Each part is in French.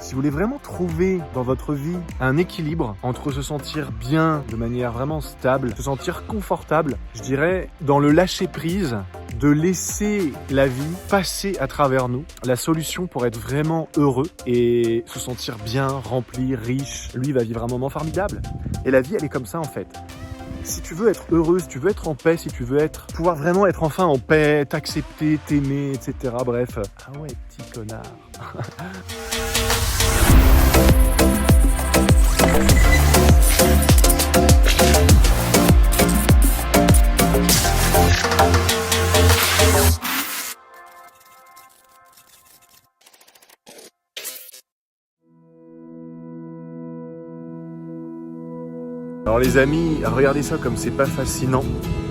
Si vous voulez vraiment trouver dans votre vie un équilibre entre se sentir bien de manière vraiment stable, se sentir confortable, je dirais dans le lâcher prise, de laisser la vie passer à travers nous, la solution pour être vraiment heureux et se sentir bien, rempli, riche, lui va vivre un moment formidable. Et la vie, elle est comme ça en fait. Si tu veux être heureux, si tu veux être en paix, si tu veux pouvoir vraiment être enfin en paix, t'accepter, t'aimer, etc. Bref. Ah ouais, petit connard. Alors les amis, regardez ça comme c'est pas fascinant,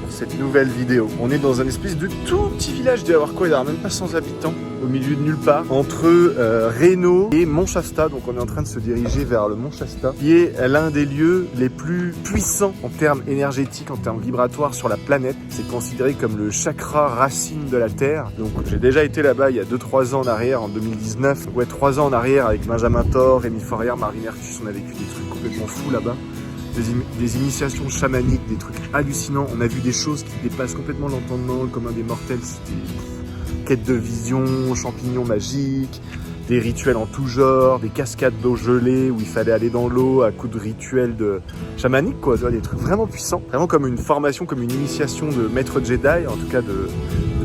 cette nouvelle vidéo. On est dans un espèce de tout petit village, il doit y avoir quoi, il doit y avoir même pas 100 habitants, au milieu de nulle part, entre Reno et Mont Shasta. Donc on est en train de se diriger vers le Mont Shasta, qui est l'un des lieux les plus puissants en termes énergétiques, en termes vibratoires sur la planète. C'est considéré comme le chakra racine de la Terre. Donc j'ai déjà été là-bas il y a 2-3 ans en arrière, en 2019. Ouais, 3 ans en arrière avec Benjamin Thor, Rémi Fourière, Marie Mercus, on a vécu des trucs complètement fous là-bas. Des initiations chamaniques, des trucs hallucinants. On a vu des choses qui dépassent complètement l'entendement, le commun des mortels. C'était quête de vision, champignons magiques, des rituels en tout genre, des cascades d'eau gelée où il fallait aller dans l'eau à coups de rituels chamaniques, quoi. Tu vois, des trucs vraiment puissants. Vraiment comme une formation, comme une initiation de maître Jedi, en tout cas de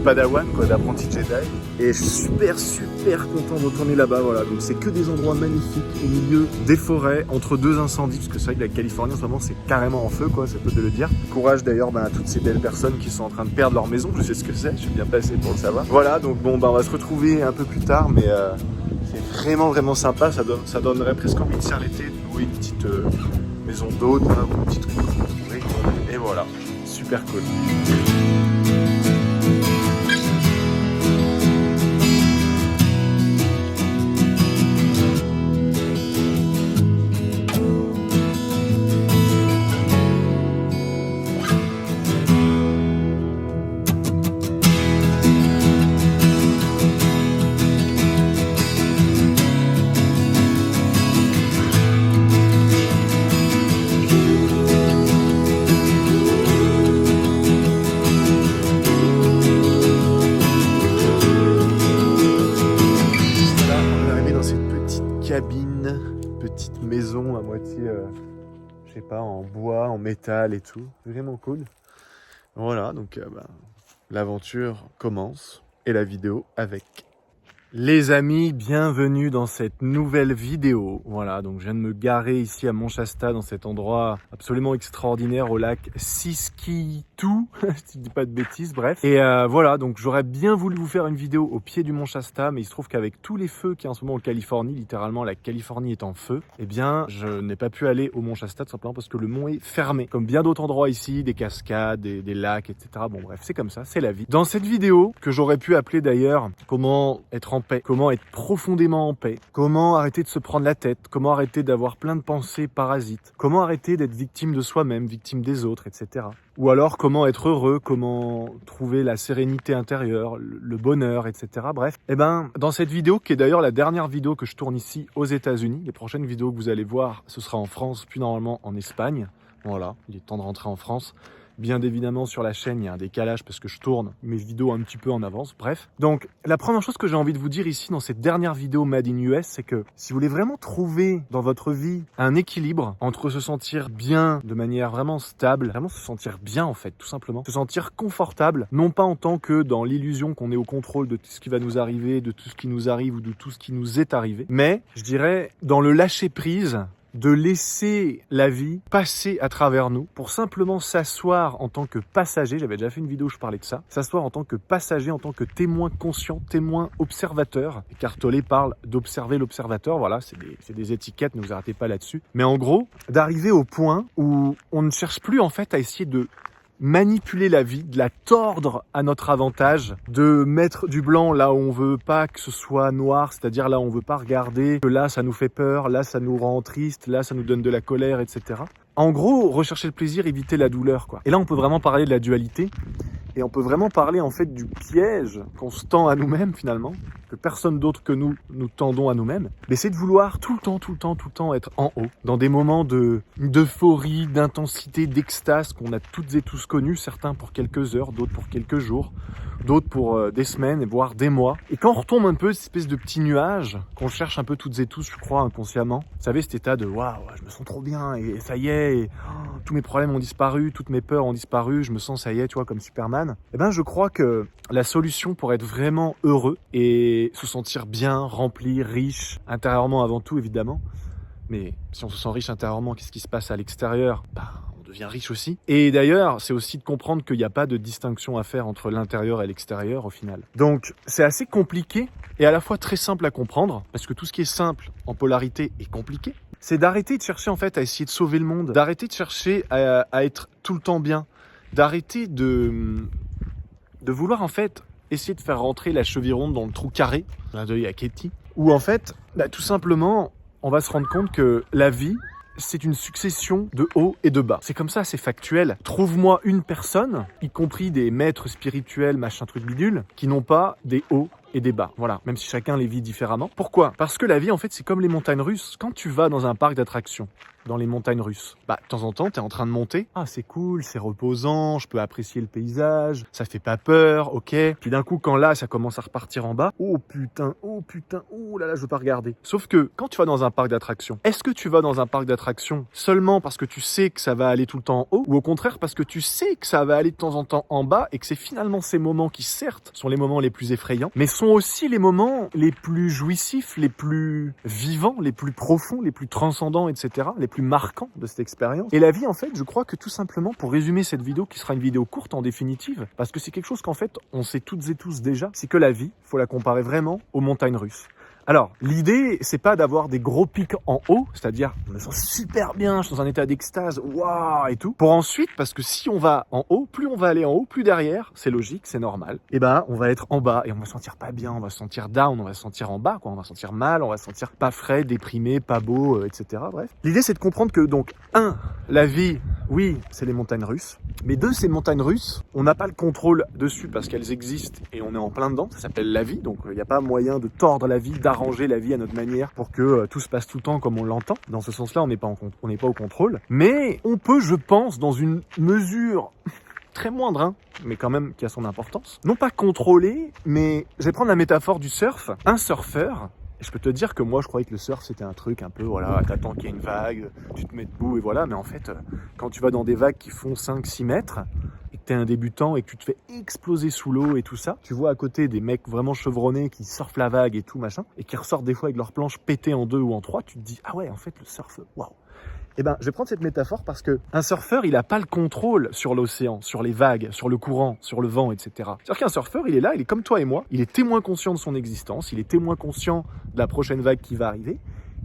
Padawan, quoi, d'apprenti Jedi. Et je suis super content de retourner là-bas, voilà. Donc c'est que des endroits magnifiques au milieu des forêts, entre deux incendies, parce que c'est vrai que la Californie en ce moment c'est carrément en feu, quoi, c'est peu de le dire. Courage d'ailleurs à toutes ces belles personnes qui sont en train de perdre leur maison, je sais ce que c'est, je suis bien passé pour le savoir. Voilà, donc bon, on va se retrouver un peu plus tard, mais c'est vraiment sympa, ça donnerait presque envie de serrer l'été, de louer une petite maison d'hôte, ou une petite rue, et voilà, super cool. Petite maison à moitié, je sais pas, en bois, en métal et tout. Vraiment cool. Voilà, donc l'aventure commence et la vidéo avec. Les amis, bienvenue dans cette nouvelle vidéo. Voilà, donc je viens de me garer ici à Mont Shasta, dans cet endroit absolument extraordinaire au lac Siskiyou, si je dis pas de bêtises, bref. Et voilà, donc j'aurais bien voulu vous faire une vidéo au pied du Mont Shasta, mais il se trouve qu'avec tous les feux qu'il y a en ce moment en Californie, littéralement la Californie est en feu, eh bien je n'ai pas pu aller au Mont Shasta tout simplement parce que le mont est fermé. Comme bien d'autres endroits ici, des cascades, des lacs, etc. Bon bref, c'est comme ça, c'est la vie. Dans cette vidéo, que j'aurais pu appeler d'ailleurs « Comment être en paix », comment être profondément en paix, comment arrêter de se prendre la tête, comment arrêter d'avoir plein de pensées parasites, comment arrêter d'être victime de soi-même, victime des autres, etc. Ou alors comment être heureux, comment trouver la sérénité intérieure, le bonheur, etc. Bref, et ben dans cette vidéo, qui est d'ailleurs la dernière vidéo que je tourne ici aux États-Unis, les prochaines vidéos que vous allez voir, ce sera en France, puis normalement en Espagne. Voilà, il est temps de rentrer en France. Bien évidemment, sur la chaîne, il y a un décalage parce que je tourne mes vidéos un petit peu en avance. Bref. Donc, la première chose que j'ai envie de vous dire ici dans cette dernière vidéo Made in US, c'est que si vous voulez vraiment trouver dans votre vie un équilibre entre se sentir bien de manière vraiment stable, vraiment se sentir bien en fait, tout simplement, se sentir confortable, non pas en tant que dans l'illusion qu'on est au contrôle de tout ce qui va nous arriver, de tout ce qui nous arrive ou de tout ce qui nous est arrivé, mais je dirais dans le lâcher prise, de laisser la vie passer à travers nous pour simplement s'asseoir en tant que passager. J'avais déjà fait une vidéo où je parlais de ça. S'asseoir en tant que passager, en tant que témoin conscient, témoin observateur. Cartolé parle d'observer l'observateur. Voilà, c'est des étiquettes, ne vous arrêtez pas là-dessus. Mais en gros, d'arriver au point où on ne cherche plus en fait à essayer de manipuler la vie, de la tordre à notre avantage, de mettre du blanc là où on veut pas que ce soit noir, c'est-à-dire là où on veut pas regarder, que là ça nous fait peur, là ça nous rend triste, là ça nous donne de la colère, etc. En gros, rechercher le plaisir, éviter la douleur, quoi. Et là on peut vraiment parler de la dualité, et on peut vraiment parler en fait du piège qu'on se tend à nous-mêmes finalement, que personne d'autre que nous tendons à nous-mêmes, mais c'est de vouloir tout le temps être en haut, dans des moments d'euphorie, d'intensité, d'extase qu'on a toutes et tous connus, certains pour quelques heures, d'autres pour quelques jours, d'autres pour des semaines, voire des mois. Et quand on retombe un peu cette espèce de petit nuage, qu'on cherche un peu toutes et tous, je crois, inconsciemment, vous savez, cet état de waouh, je me sens trop bien, et ça y est, et, tous mes problèmes ont disparu, toutes mes peurs ont disparu, je me sens, ça y est, tu vois, comme Superman. Eh ben, je crois que la solution pour être vraiment heureux et se sentir bien, rempli, riche, intérieurement avant tout, évidemment, mais si on se sent riche intérieurement, qu'est-ce qui se passe à l'extérieur? On devient riche aussi. Et d'ailleurs, c'est aussi de comprendre qu'il n'y a pas de distinction à faire entre l'intérieur et l'extérieur au final. Donc, c'est assez compliqué et à la fois très simple à comprendre, parce que tout ce qui est simple en polarité est compliqué. C'est d'arrêter de chercher en fait à essayer de sauver le monde, d'arrêter de chercher à être tout le temps bien, d'arrêter de vouloir en fait essayer de faire rentrer la cheville ronde dans le trou carré, clin d'œil à Katie, où en fait, tout simplement, on va se rendre compte que la vie, c'est une succession de hauts et de bas. C'est comme ça, c'est factuel. Trouve-moi une personne, y compris des maîtres spirituels, machin truc bidule, qui n'ont pas des hauts et des bas. Voilà, même si chacun les vit différemment. Pourquoi? Parce que la vie, en fait, c'est comme les montagnes russes. Quand tu vas dans un parc d'attractions, dans les montagnes russes, de temps en temps, t'es en train de monter. Ah, c'est cool, c'est reposant, je peux apprécier le paysage, ça fait pas peur, ok. Puis d'un coup, quand là, ça commence à repartir en bas, oh putain, oh là là, je veux pas regarder. Sauf que, quand tu vas dans un parc d'attractions, est-ce que tu vas dans un parc d'attractions seulement parce que tu sais que ça va aller tout le temps en haut, ou au contraire parce que tu sais que ça va aller de temps en temps en bas, et que c'est finalement ces moments qui, certes, sont les moments les plus effrayants, mais sont aussi les moments les plus jouissifs, les plus vivants, les plus profonds, les plus transcendants, etc., les plus marquants de cette expérience. Et la vie, en fait, je crois que tout simplement, pour résumer cette vidéo, qui sera une vidéo courte en définitive, parce que c'est quelque chose qu'en fait, on sait toutes et tous déjà, c'est que la vie, faut la comparer vraiment aux montagnes russes. Alors, l'idée, c'est pas d'avoir des gros pics en haut, c'est-à-dire, je me sens super bien, je suis dans un état d'extase, waouh, et tout. Pour ensuite, parce que si on va en haut, plus on va aller en haut, plus derrière, c'est logique, c'est normal, et on va être en bas, et on va se sentir pas bien, on va se sentir down, on va se sentir en bas, quoi, on va se sentir mal, on va se sentir pas frais, déprimé, pas beau, etc. Bref. L'idée, c'est de comprendre que, donc, la vie, oui, c'est les montagnes russes, mais ces montagnes russes, on n'a pas le contrôle dessus parce qu'elles existent et on est en plein dedans, ça s'appelle la vie, donc il n'y a pas moyen de tordre la vie, d'arranger la vie à notre manière pour que tout se passe tout le temps comme on l'entend. Dans ce sens-là, on n'est pas au contrôle, mais on peut, je pense, dans une mesure très moindre, mais quand même qui a son importance, non pas contrôler, mais je vais prendre la métaphore du surf. Un surfeur, et je peux te dire que moi, je croyais que le surf, c'était un truc un peu, voilà, t'attends qu'il y ait une vague, tu te mets debout et voilà. Mais en fait, quand tu vas dans des vagues qui font 5-6 mètres, et que t'es un débutant et que tu te fais exploser sous l'eau et tout ça, tu vois à côté des mecs vraiment chevronnés qui surfent la vague et tout, machin, et qui ressortent des fois avec leur planche pétée en 2 ou en 3, tu te dis, ah ouais, en fait, le surf, waouh. Je vais prendre cette métaphore parce que un surfeur, il n'a pas le contrôle sur l'océan, sur les vagues, sur le courant, sur le vent, etc. C'est-à-dire qu'un surfeur, il est là, il est comme toi et moi, il est témoin conscient de son existence, il est témoin conscient de la prochaine vague qui va arriver.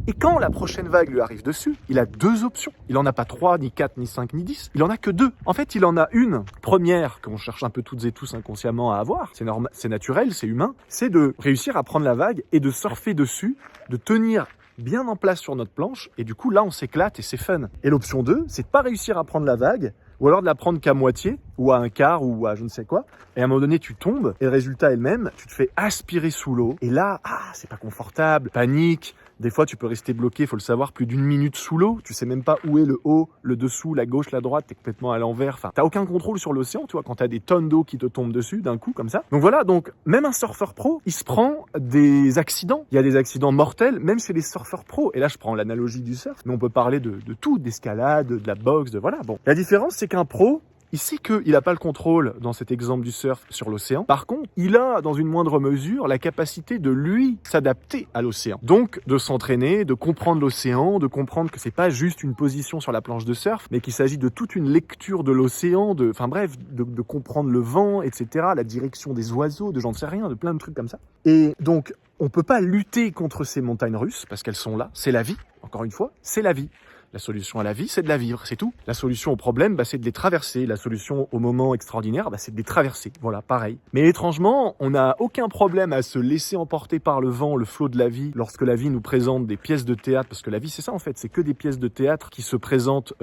Et quand la prochaine vague lui arrive dessus, il a 2 options. Il en a pas 3, ni 4, ni 5, ni 10. Il en a que 2. En fait, il en a une première qu'on cherche un peu toutes et tous inconsciemment à avoir. C'est normal, c'est naturel, c'est humain. C'est de réussir à prendre la vague et de surfer dessus, de tenir bien en place sur notre planche, et du coup là on s'éclate et c'est fun. Et l'option 2, c'est de pas réussir à prendre la vague, ou alors de la prendre qu'à moitié, ou à un quart, ou à je ne sais quoi, et à un moment donné tu tombes, et le résultat est le même, tu te fais aspirer sous l'eau, et là, c'est pas confortable, panique, des fois tu peux rester bloqué, faut le savoir, plus d'1 minute sous l'eau, tu sais même pas où est le haut, le dessous, la gauche, la droite, t'es complètement à l'envers, enfin, t'as aucun contrôle sur l'océan, tu vois, quand t'as des tonnes d'eau qui te tombent dessus d'un coup, comme ça. Donc voilà, donc, même un surfeur pro, il se prend des accidents, il y a des accidents mortels, même chez les surfeurs pros, et là je prends l'analogie du surf, mais on peut parler de tout, d'escalade, de la boxe, de voilà, bon. La différence, c'est qu'un pro, il sait qu'il n'a pas le contrôle, dans cet exemple du surf, sur l'océan. Par contre, il a, dans une moindre mesure, la capacité de, lui, s'adapter à l'océan. Donc, de s'entraîner, de comprendre l'océan, de comprendre que c'est pas juste une position sur la planche de surf, mais qu'il s'agit de toute une lecture de l'océan, enfin bref, de comprendre le vent, etc., la direction des oiseaux, de j'en sais rien, de plein de trucs comme ça. Et donc, on peut pas lutter contre ces montagnes russes, parce qu'elles sont là, c'est la vie, encore une fois, c'est la vie. La solution à la vie, c'est de la vivre, c'est tout. La solution au problème, c'est de les traverser. La solution au moment extraordinaire, c'est de les traverser. Voilà, pareil. Mais étrangement, on n'a aucun problème à se laisser emporter par le vent, le flot de la vie, lorsque la vie nous présente des pièces de théâtre. Parce que la vie, c'est ça en fait, c'est que des pièces de théâtre qui se présentent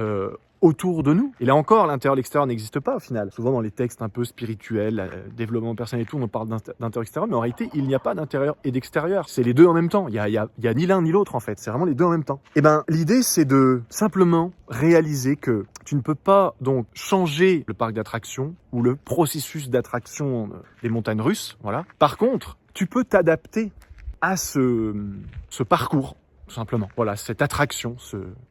autour de nous. Et là encore, l'intérieur et l'extérieur n'existe pas au final. Souvent dans les textes un peu spirituels, développement personnel et tout, on parle d'intérieur-extérieur, mais en réalité, il n'y a pas d'intérieur et d'extérieur. C'est les deux en même temps. Il y a ni l'un ni l'autre en fait. C'est vraiment les deux en même temps. Et ben, l'idée, c'est de simplement réaliser que tu ne peux pas donc changer le parc d'attractions ou le processus d'attraction des montagnes russes. Voilà. Par contre, tu peux t'adapter à ce parcours. Tout simplement. Voilà, cette attraction,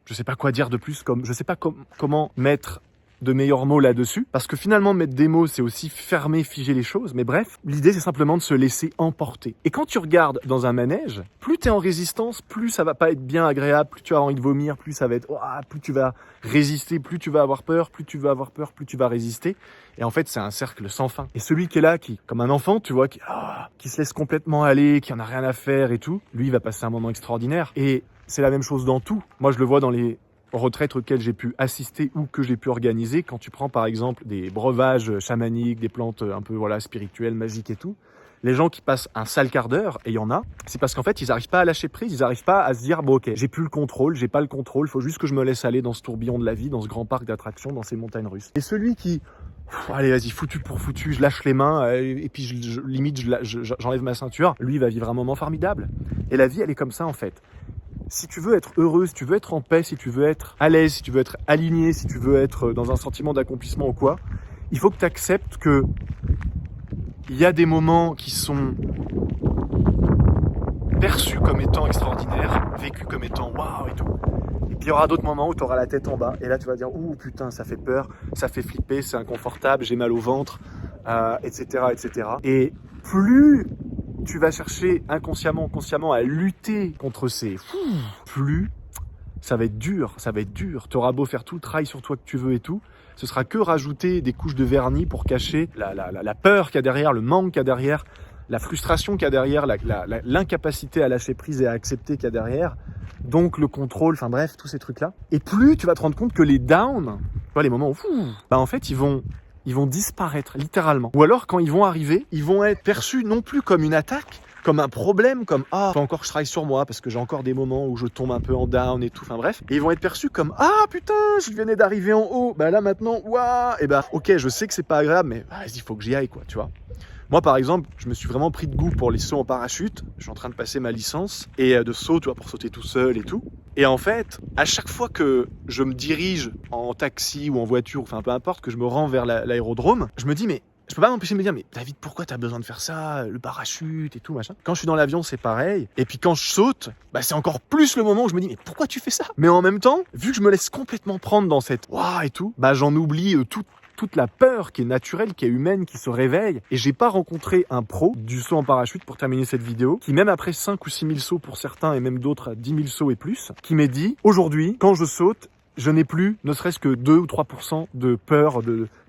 je sais pas quoi dire de plus, je sais pas comment mettre de meilleurs mots là-dessus, parce que finalement mettre des mots c'est aussi fermer, figer les choses, mais bref, l'idée c'est simplement de se laisser emporter. Et quand tu regardes dans un manège, plus tu es en résistance, plus ça va pas être bien agréable, plus tu as envie de vomir, plus ça va être, plus tu vas résister, plus tu vas avoir peur, plus tu vas avoir peur, plus tu vas résister. Et en fait, c'est un cercle sans fin. Et celui qui est là, qui, comme un enfant, tu vois, qui se laisse complètement aller, qui en a rien à faire et tout, lui, il va passer un moment extraordinaire. Et c'est la même chose dans tout. Moi, je le vois dans les retraites auxquelles j'ai pu assister ou que j'ai pu organiser. Quand tu prends, par exemple, des breuvages chamaniques, des plantes un peu, spirituelles, magiques et tout, les gens qui passent un sale quart d'heure, et il y en a, c'est parce qu'en fait, ils n'arrivent pas à lâcher prise, ils n'arrivent pas à se dire, bon, ok, j'ai plus le contrôle, j'ai pas le contrôle, il faut juste que je me laisse aller dans ce tourbillon de la vie, dans ce grand parc d'attractions, dans ces montagnes russes. Et celui qui, allez, vas-y, foutu pour foutu, je lâche les mains, et puis limite, j'enlève ma ceinture, lui, il va vivre un moment formidable. Et la vie, elle est comme ça, en fait. Si tu veux être heureux, si tu veux être en paix, si tu veux être à l'aise, si tu veux être aligné, si tu veux être dans un sentiment d'accomplissement ou quoi, il faut que tu acceptes que il y a des moments qui sont perçus comme étant extraordinaires, vécus comme étant waouh et tout. Et puis il y aura d'autres moments où tu auras la tête en bas et là tu vas dire ouh putain ça fait peur, ça fait flipper, c'est inconfortable, j'ai mal au ventre, etc., etc. Et plus tu vas chercher inconsciemment, consciemment à lutter contre ces plus ça va être dur, ça va être dur. Tu auras beau faire tout le travail sur toi que tu veux et tout, ce sera que rajouter des couches de vernis pour cacher la peur qu'il y a derrière, le manque qu'il y a derrière, la frustration qu'il y a derrière, l'incapacité à lâcher prise et à accepter qu'il y a derrière, donc le contrôle, enfin bref, tous ces trucs-là. Et plus tu vas te rendre compte que les downs, les moments où, en fait, ils vont disparaître, littéralement. Ou alors, quand ils vont arriver, ils vont être perçus non plus comme une attaque, comme un problème, comme faut encore que je travaille sur moi parce que j'ai encore des moments où je tombe un peu en down et tout, enfin bref. Et ils vont être perçus comme putain, je venais d'arriver en haut, là maintenant, et ok, je sais que c'est pas agréable, mais vas-y, il faut que j'y aille, quoi, tu vois. Moi, par exemple, je me suis vraiment pris de goût pour les sauts en parachute. Je suis en train de passer ma licence et de saut, tu vois, pour sauter tout seul et tout. Et en fait, à chaque fois que je me dirige en taxi ou en voiture, enfin peu importe, que je me rends vers l'aérodrome, je me dis mais je peux pas m'empêcher de me dire mais David, pourquoi t'as besoin de faire ça, le parachute et tout machin. Quand je suis dans l'avion, c'est pareil. Et puis quand je saute, c'est encore plus le moment où je me dis mais pourquoi tu fais ça. Mais en même temps, vu que je me laisse complètement prendre dans cette et tout, j'en oublie toute la peur qui est naturelle, qui est humaine, qui se réveille. Et j'ai pas rencontré un pro du saut en parachute pour terminer cette vidéo, qui même après 5 ou 6 000 sauts pour certains et même d'autres à 10 000 sauts et plus, qui m'a dit aujourd'hui, quand je saute, je n'ai plus ne serait-ce que 2 ou 3% de peur,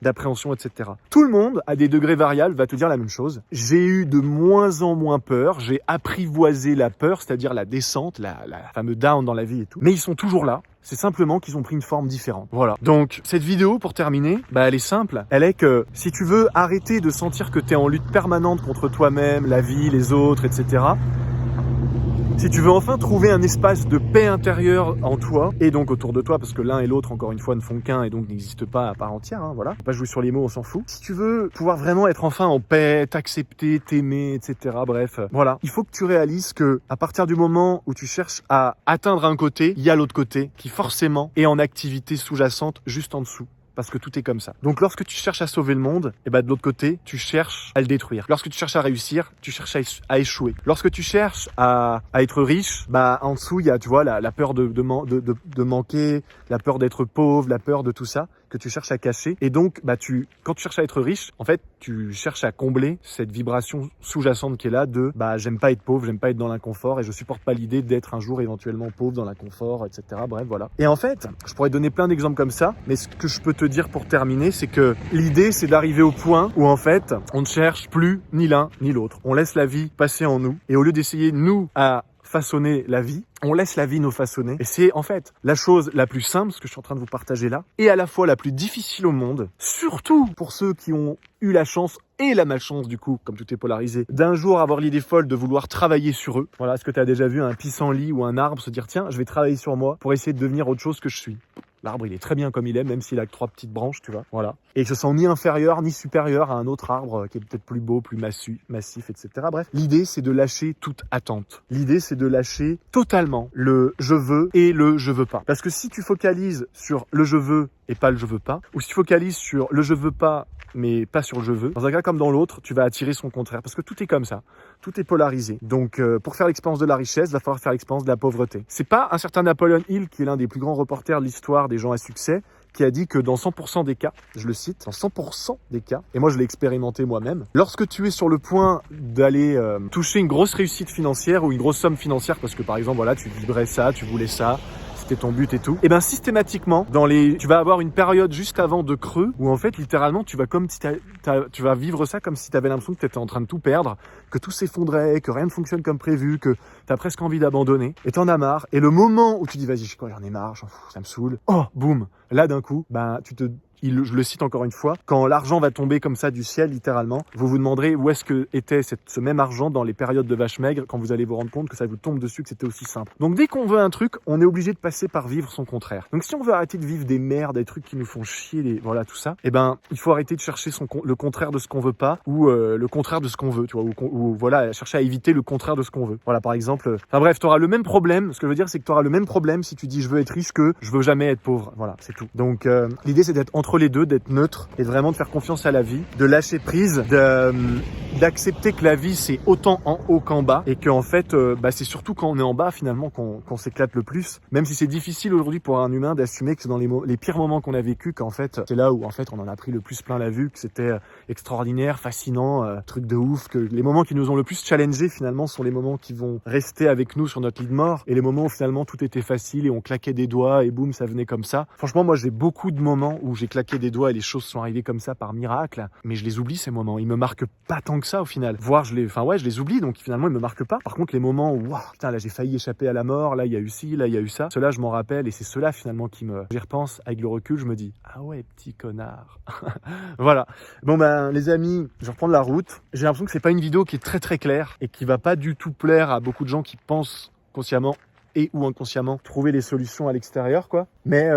d'appréhension, etc. Tout le monde, à des degrés variables, va te dire la même chose. J'ai eu de moins en moins peur, j'ai apprivoisé la peur, c'est-à-dire la descente, la fameuse down dans la vie et tout. Mais ils sont toujours là. C'est simplement qu'ils ont pris une forme différente. Voilà. Donc, cette vidéo, pour terminer, elle est simple. Elle est que si tu veux arrêter de sentir que tu es en lutte permanente contre toi-même, la vie, les autres, etc., si tu veux enfin trouver un espace de paix intérieure en toi, et donc autour de toi, parce que l'un et l'autre, encore une fois, ne font qu'un et donc n'existent pas à part entière, voilà. Faut pas jouer sur les mots, on s'en fout. Si tu veux pouvoir vraiment être enfin en paix, t'accepter, t'aimer, etc., bref, voilà. Il faut que tu réalises que à partir du moment où tu cherches à atteindre un côté, il y a l'autre côté qui forcément est en activité sous-jacente juste en dessous. Parce que tout est comme ça. Donc lorsque tu cherches à sauver le monde, de l'autre côté, tu cherches à le détruire. Lorsque tu cherches à réussir, tu cherches à échouer. Lorsque tu cherches à être riche, en dessous, il y a, tu vois, la peur de manquer, la peur d'être pauvre, la peur de tout ça que tu cherches à cacher. Et donc, quand tu cherches à être riche, en fait, tu cherches à combler cette vibration sous-jacente qui est là de j'aime pas être pauvre, j'aime pas être dans l'inconfort et je supporte pas l'idée d'être un jour éventuellement pauvre dans l'inconfort, etc. Bref, voilà. Et en fait, je pourrais donner plein d'exemples comme ça, mais ce que je peux te dire pour terminer, c'est que l'idée, c'est d'arriver au point où en fait, on ne cherche plus ni l'un ni l'autre. On laisse la vie passer en nous et au lieu d'essayer, nous, à façonner la vie, on laisse la vie nous façonner. Et c'est en fait la chose la plus simple, ce que je suis en train de vous partager là, et à la fois la plus difficile au monde, surtout pour ceux qui ont eu la chance et la malchance du coup, comme tout est polarisé, d'un jour avoir l'idée folle de vouloir travailler sur eux. Voilà, est-ce que tu as déjà vu un pissenlit ou un arbre se dire tiens, je vais travailler sur moi pour essayer de devenir autre chose que je suis? L'arbre, il est très bien comme il est, même s'il a que 3 petites branches, tu vois. Voilà. Et il se sent ni inférieur, ni supérieur à un autre arbre qui est peut-être plus beau, plus massif, etc. Bref, l'idée, c'est de lâcher toute attente. L'idée, c'est de lâcher totalement le je veux et le je veux pas. Parce que si tu focalises sur le je veux et pas le je veux pas, ou si tu focalises sur le je veux pas mais pas sur le je veux, dans un cas comme dans l'autre, tu vas attirer son contraire, parce que tout est comme ça, tout est polarisé. Donc pour faire l'expérience de la richesse, il va falloir faire l'expérience de la pauvreté. C'est pas un certain Napoleon Hill, qui est l'un des plus grands reporters de l'histoire des gens à succès, qui a dit que dans 100% des cas, je le cite, dans 100% des cas, et moi je l'ai expérimenté moi-même, lorsque tu es sur le point d'aller toucher une grosse réussite financière ou une grosse somme financière, parce que par exemple, voilà, tu vibrais ça, tu voulais ça, c'était ton but et tout, et bien systématiquement, tu vas avoir une période juste avant de creux, où en fait, littéralement, tu vas tu vas vivre ça comme si tu avais l'impression que tu étais en train de tout perdre, que tout s'effondrait, que rien ne fonctionne comme prévu, que tu as presque envie d'abandonner, et t'en as marre, et le moment où tu dis, vas-y, j'en ai marre, ça me saoule, oh, boum, là d'un coup, ben, je le cite encore une fois, quand l'argent va tomber comme ça du ciel, littéralement, vous vous demanderez où est-ce que était ce même argent dans les périodes de vache maigre, quand vous allez vous rendre compte que ça vous tombe dessus, que c'était aussi simple. Donc dès qu'on veut un truc, on est obligé de passer par vivre son contraire. Donc si on veut arrêter de vivre des merdes, des trucs qui nous font chier, voilà tout ça, eh ben il faut arrêter de chercher le contraire de ce qu'on veut pas, ou le contraire de ce qu'on veut, tu vois, ou voilà, chercher à éviter le contraire de ce qu'on veut. Voilà, par exemple, enfin bref, tu auras le même problème. Ce que je veux dire, c'est que tu auras le même problème si tu dis je veux être riche que je veux jamais être pauvre. Voilà, c'est tout. Donc l'idée, c'est d'être entre les deux, d'être neutre, et vraiment de faire confiance à la vie, de lâcher prise, d'accepter que la vie c'est autant en haut qu'en bas, et qu'en fait c'est surtout quand on est en bas finalement qu'on s'éclate le plus, même si c'est difficile aujourd'hui pour un humain d'assumer que c'est dans les pires moments qu'on a vécu qu'en fait c'est là où en fait on en a pris le plus plein la vue, que c'était extraordinaire, fascinant, truc de ouf, que les moments qui nous ont le plus challengé finalement sont les moments qui vont rester avec nous sur notre lit de mort, et les moments où finalement tout était facile et on claquait des doigts et boum, ça venait comme ça. Franchement, moi j'ai beaucoup de moments où j'ai claqué des doigts et les choses sont arrivées comme ça par miracle, mais je les oublie ces moments, ils me marquent pas tant que ça au final, voire je les oublie, donc finalement ils me marquent pas. Par contre les moments où putain là j'ai failli échapper à la mort, là il y a eu ci, là il y a eu ça, cela je m'en rappelle, et c'est cela finalement j'y repense avec le recul, je me dis ah ouais petit connard. Voilà, bon ben les amis, je vais reprendre la route. J'ai l'impression que c'est pas une vidéo qui est très très claire et qui va pas du tout plaire à beaucoup de gens qui pensent consciemment et ou inconsciemment trouver des solutions à l'extérieur, quoi. Mais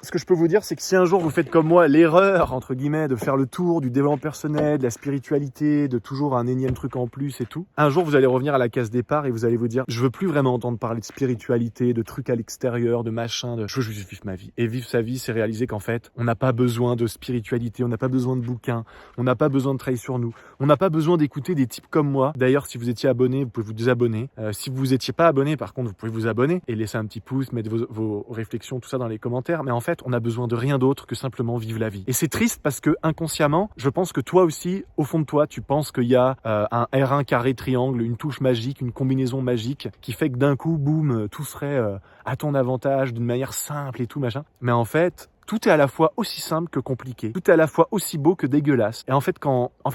ce que je peux vous dire, c'est que si un jour vous faites comme moi l'erreur, entre guillemets, de faire le tour du développement personnel, de la spiritualité, de toujours un énième truc en plus et tout, un jour vous allez revenir à la case départ et vous allez vous dire je veux plus vraiment entendre parler de spiritualité, de trucs à l'extérieur, de machin, je veux juste vivre ma vie. Et vivre sa vie, c'est réaliser qu'en fait, on n'a pas besoin de spiritualité, on n'a pas besoin de bouquins, on n'a pas besoin de travailler sur nous, on n'a pas besoin d'écouter des types comme moi. D'ailleurs, si vous étiez abonné, vous pouvez vous désabonner. Si vous étiez pas abonné, par contre, vous pouvez vous abonner et laisser un petit pouce, mettre vos réflexions, tout ça dans les commentaires. Mais en fait, on a besoin de rien d'autre que simplement vivre la vie. Et c'est triste parce que inconsciemment, je pense que toi aussi, au fond de toi, tu penses qu'il y a un R1 carré triangle, une touche magique, une combinaison magique qui fait que d'un coup, boum, tout serait à ton avantage d'une manière simple et tout machin. Mais en fait, tout est à la fois aussi simple que compliqué. Tout est à la fois aussi beau que dégueulasse. Et en fait,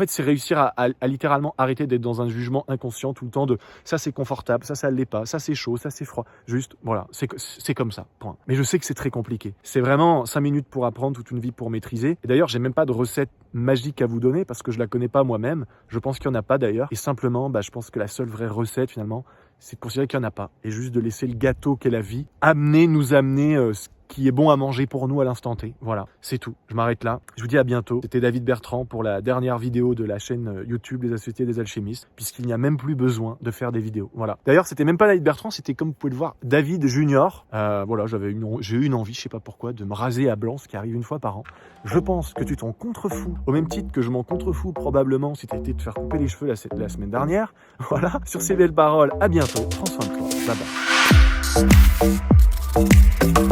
c'est réussir à littéralement arrêter d'être dans un jugement inconscient tout le temps de ça c'est confortable, ça l'est pas, ça c'est chaud, ça c'est froid. Juste, voilà, c'est comme ça, point. Mais je sais que c'est très compliqué. C'est vraiment 5 minutes pour apprendre, toute une vie pour maîtriser. Et d'ailleurs, j'ai même pas de recette magique à vous donner parce que je la connais pas moi-même. Je pense qu'il y en a pas d'ailleurs. Et simplement, je pense que la seule vraie recette finalement, c'est de considérer qu'il y en a pas. Et juste de laisser le gâteau qu'est la vie nous amener ce qui est bon à manger pour nous à l'instant T. Voilà, c'est tout. Je m'arrête là. Je vous dis à bientôt. C'était David Bertrand pour la dernière vidéo de la chaîne YouTube Les Associés des Alchimistes, puisqu'il n'y a même plus besoin de faire des vidéos. Voilà. D'ailleurs, c'était même pas David Bertrand, c'était comme vous pouvez le voir, David Junior. Voilà, j'ai eu une envie, je sais pas pourquoi, de me raser à blanc, ce qui arrive une fois par an. Je pense que tu t'en contrefous, au même titre que je m'en contrefous probablement si t'as été te faire couper les cheveux la semaine dernière. Voilà. Sur ces belles paroles, à bientôt. Prends soin de toi. Bye bye.